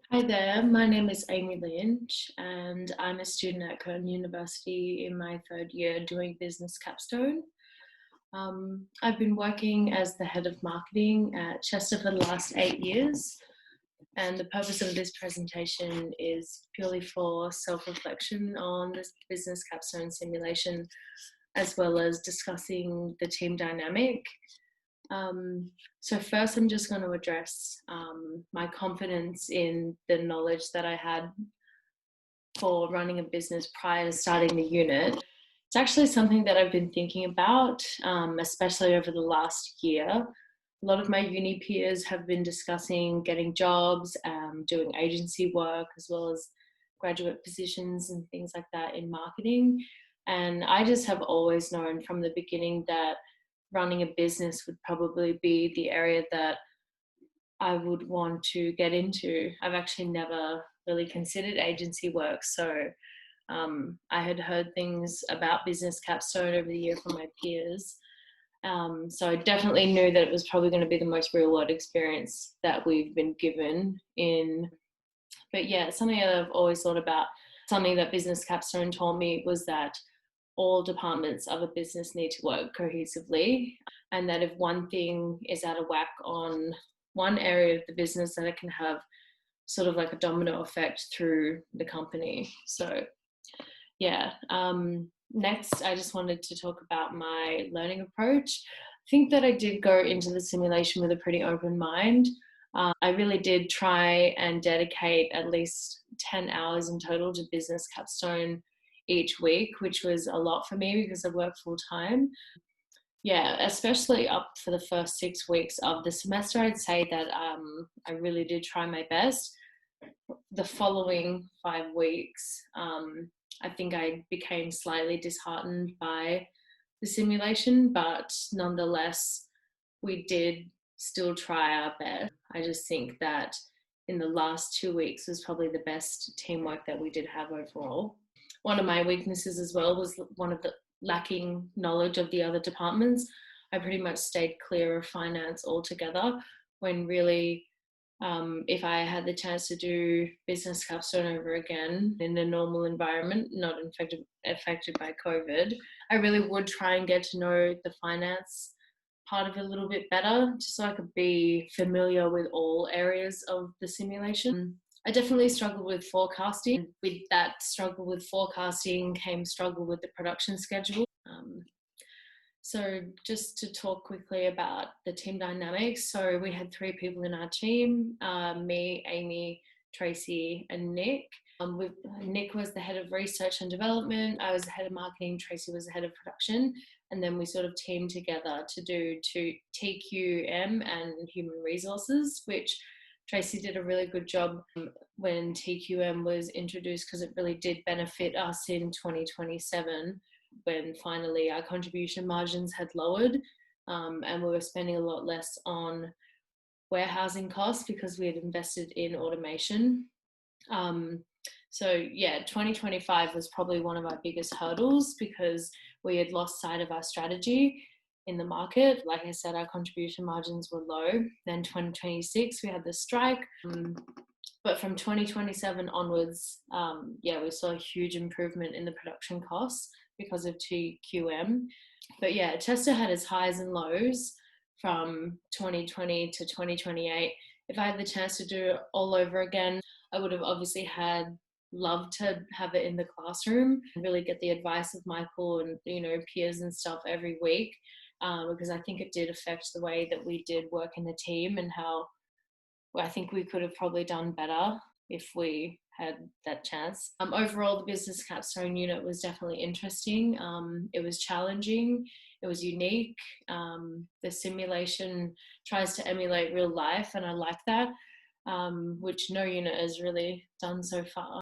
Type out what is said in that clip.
Hi there, my name is Amy Lynch and I'm a student at Curtin University in my third year doing Business Capstone. I've been working as the head of marketing at Chester for the last 8 years, and the purpose of this presentation is purely for self-reflection on this Business Capstone simulation, as well as discussing the team dynamic. So first, I'm just going to address my confidence in the knowledge that I had for running a business prior to starting the unit. It's actually something that I've been thinking about, especially over the last year. A lot of my uni peers have been discussing getting jobs, doing agency work, as well as graduate positions and things like that in marketing. And I just have always known from the beginning that running a business would probably be the area that I would want to get into. I've actually never really considered agency work. So I had heard things about Business Capstone over the year from my peers. So I definitely knew that it was probably going to be the most real world experience that we've been given in. But yeah, something that I've always thought about, something that Business Capstone taught me was that all departments of a business need to work cohesively, and that if one thing is out of whack on one area of the business, that it can have sort of like a domino effect through the company. So yeah, next I just wanted to talk about my learning approach. I think that I did go into the simulation with a pretty open mind. I really did try and dedicate at least 10 hours in total to Business Capstone each week, which was a lot for me because I work full time. Yeah, especially up for the first 6 weeks of the semester, I'd say that I really did try my best. The following 5 weeks, I think I became slightly disheartened by the simulation, but nonetheless, we did still try our best. I just think that in the last 2 weeks was probably the best teamwork that we did have overall. One of my weaknesses as well was one of the lacking knowledge of the other departments. I pretty much stayed clear of finance altogether, when really if I had the chance to do Business Capstone over again in a normal environment, not affected by COVID, I really would try and get to know the finance part of it a little bit better, just so I could be familiar with all areas of the simulation. I definitely struggled with forecasting. With that struggle with forecasting came struggle with the production schedule. So just to talk quickly about the team dynamics. So we had 3 people in our team, me, Amy, Tracy and Nick. Nick was the head of research and development. I was the head of marketing. Tracy was the head of production. And then we sort of teamed together to do TQM and human resources, which Tracy did a really good job when TQM was introduced, because it really did benefit us in 2027, when finally our contribution margins had lowered, and we were spending a lot less on warehousing costs because we had invested in automation. So yeah, 2025 was probably one of our biggest hurdles because we had lost sight of our strategy in the market. Like I said, our contribution margins were low. Then 2026, we had the strike. But from 2027 onwards, we saw a huge improvement in the production costs because of TQM. But yeah, Chester had its highs and lows from 2020 to 2028. If I had the chance to do it all over again, I would have obviously loved to have it in the classroom and really get the advice of Michael and peers and stuff every week, because I think it did affect the way that we did work in the team, and how I think we could have probably done better if we had that chance. Overall, the Business Capstone unit was definitely interesting. It was challenging. It was unique. The simulation tries to emulate real life, and I like that, which no unit has really done so far.